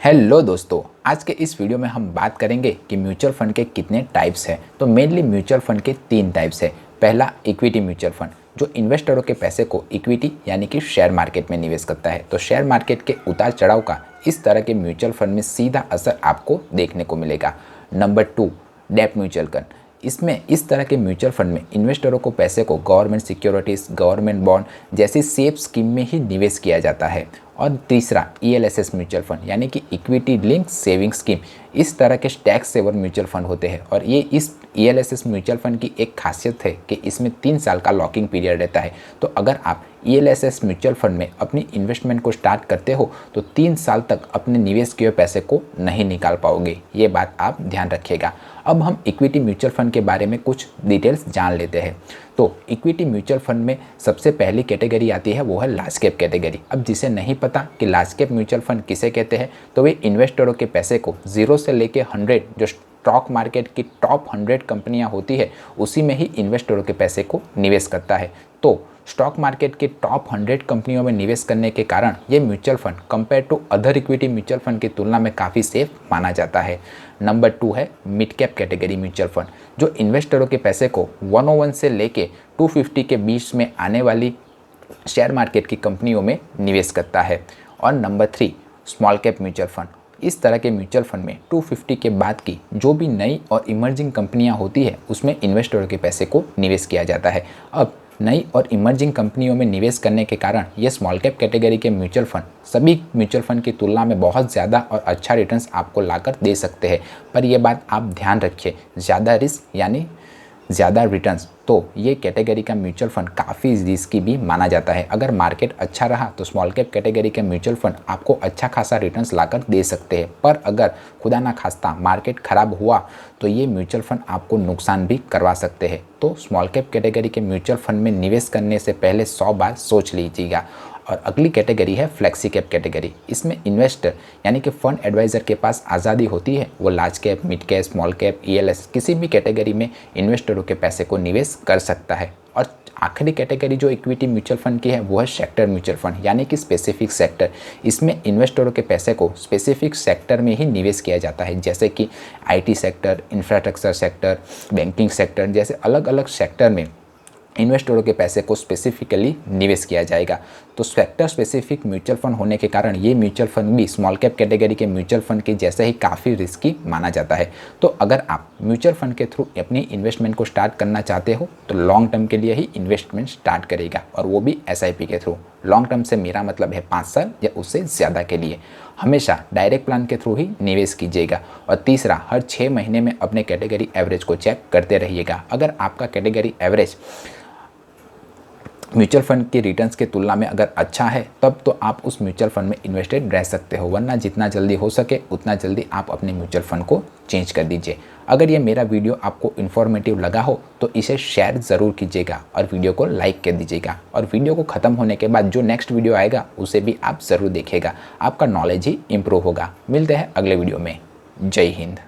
Hello दोस्तों, आज के इस वीडियो में हम बात करेंगे कि म्यूचुअल फंड के कितने टाइप्स हैं। तो मेनली म्यूचुअल फंड के 3 टाइप्स है। पहला इक्विटी म्यूचुअल फंड, जो इन्वेस्टरों के पैसे को इक्विटी यानी कि शेयर मार्केट में निवेश करता है। तो शेयर मार्केट के उतार चढ़ाव का इस तरह के म्यूचुअल फंड में सीधा असर आपको देखने को मिलेगा। नंबर 2 डेब्ट म्यूचुअल फंड, इसमें इस तरह के म्यूचुअल फंड में इन्वेस्टरों को पैसे को गवर्नमेंट सिक्योरिटीज़, गवर्नमेंट बॉन्ड जैसी सेफ स्कीम में ही निवेश किया जाता है। और तीसरा ईएलएसएस म्यूचुअल फंड यानी कि इक्विटी लिंक सेविंग स्कीम, इस तरह के टैक्स सेवर म्यूचुअल फंड होते हैं। और ये इस ईएलएसएस म्यूचुअल फंड की एक खासियत है कि इसमें 3 साल का लॉकिंग पीरियड रहता है। तो अगर आप ईएलएसएस म्यूचुअल फंड में अपनी इन्वेस्टमेंट को स्टार्ट करते हो तो 3 साल तक अपने निवेश किए हुए पैसे को नहीं निकाल पाओगे। ये बात आप ध्यान रखिएगा। अब हम इक्विटी म्यूचुअल फंड के बारे में कुछ डिटेल्स जान लेते हैं। तो इक्विटी म्यूचुअल फंड में सबसे पहली कैटेगरी आती है, वो है लार्ज कैप कैटेगरी। अब जिसे नहीं पता कि लार्ज कैप म्यूचुअल फंड किसे कहते हैं, तो वे इन्वेस्टरों के पैसे को 0 से लेके 100 जो स्टॉक मार्केट की टॉप 100 कंपनियां होती है उसी में ही इन्वेस्टरों के पैसे को निवेश करता है। तो स्टॉक मार्केट के टॉप 100 कंपनियों में निवेश करने के कारण ये mutual fund compare to other equity mutual fund की तुलना में काफ़ी सेफ माना जाता है। नंबर 2 है mid cap category mutual fund, जो इन्वेस्टरों के पैसे को 101 से लेके 250 के बीच में आने वाली शेयर मार्केट की कंपनियों में निवेश करता है। और number 3 small cap mutual fund, इस तरह के म्यूचुअल फंड में 250 के बाद की जो भी नई और इमर्जिंग कंपनियां होती है उसमें इन्वेस्टरों के पैसे को निवेश किया जाता है। अब नई और इमर्जिंग कंपनियों में निवेश करने के कारण ये स्मॉल कैप कैटेगरी के म्यूचुअल फंड सभी म्यूचुअल फंड की तुलना में बहुत ज़्यादा और अच्छा रिटर्न्स आपको लाकर दे सकते हैं। पर यह बात आप ध्यान रखिए, ज़्यादा रिस्क यानी ज़्यादा रिटर्न्स, तो ये कैटेगरी का म्यूचुअल फंड काफ़ी रिस्की भी माना जाता है। अगर मार्केट अच्छा रहा तो स्मॉल कैप कैटेगरी के म्यूचुअल फंड आपको अच्छा खासा रिटर्न्स लाकर दे सकते हैं, पर अगर खुदा ना खास्ता मार्केट ख़राब हुआ तो ये म्यूचुअल फंड आपको नुकसान भी करवा सकते हैं। तो स्मॉल कैप कैटेगरी के म्यूचुअल फंड में निवेश करने से पहले 100 बार सोच लीजिएगा। और अगली कैटेगरी है फ्लेक्सी कैप कैटेगरी। इसमें इन्वेस्टर यानी कि फंड एडवाइज़र के पास आज़ादी होती है, वो large cap, mid cap, small cap, ELS किसी भी कैटेगरी में इन्वेस्टरों के पैसे को निवेश कर सकता है। और आखिरी कैटेगरी जो इक्विटी म्यूचुअल फंड की है वो है सेक्टर म्यूचुअल फंड यानी कि स्पेसिफिक सेक्टर। इसमें इन्वेस्टरों के पैसे को स्पेसिफिक सेक्टर में ही निवेश किया जाता है, जैसे कि IT sector, infrastructure sector, banking sector जैसे अलग अलग सेक्टर में इन्वेस्टरों के पैसे को स्पेसिफिकली निवेश किया जाएगा। तो सेक्टर स्पेसिफिक म्यूचुअल फंड होने के कारण ये म्यूचुअल फंड भी स्मॉल कैप कैटेगरी के म्यूचुअल फंड के जैसे ही काफ़ी रिस्की माना जाता है। तो अगर आप म्यूचुअल फंड के थ्रू अपनी इन्वेस्टमेंट को स्टार्ट करना चाहते हो तो लॉन्ग टर्म के लिए ही इन्वेस्टमेंट स्टार्ट करेगा, और वो भी एसआईपी के थ्रू। लॉन्ग टर्म से मेरा मतलब है 5 साल या उससे ज़्यादा के लिए। हमेशा डायरेक्ट प्लान के थ्रू ही निवेश कीजिएगा। और तीसरा, हर 6 महीने में अपने कैटेगरी एवरेज को चेक करते रहिएगा। अगर आपका कैटेगरी एवरेज म्यूचुअल फंड के रिटर्न्स के तुलना में अगर अच्छा है तब तो आप उस म्यूचुअल फंड में इन्वेस्टेड रह सकते हो, वरना जितना जल्दी हो सके उतना जल्दी आप अपने म्यूचुअल फंड को चेंज कर दीजिए। अगर ये मेरा वीडियो आपको इन्फॉर्मेटिव लगा हो तो इसे शेयर ज़रूर कीजिएगा और वीडियो को लाइक कर दीजिएगा। और वीडियो को ख़त्म होने के बाद जो नेक्स्ट वीडियो आएगा उसे भी आप ज़रूर देखिएगा, आपका नॉलेज ही इम्प्रूव होगा। मिलते हैं अगले वीडियो में। जय हिंद।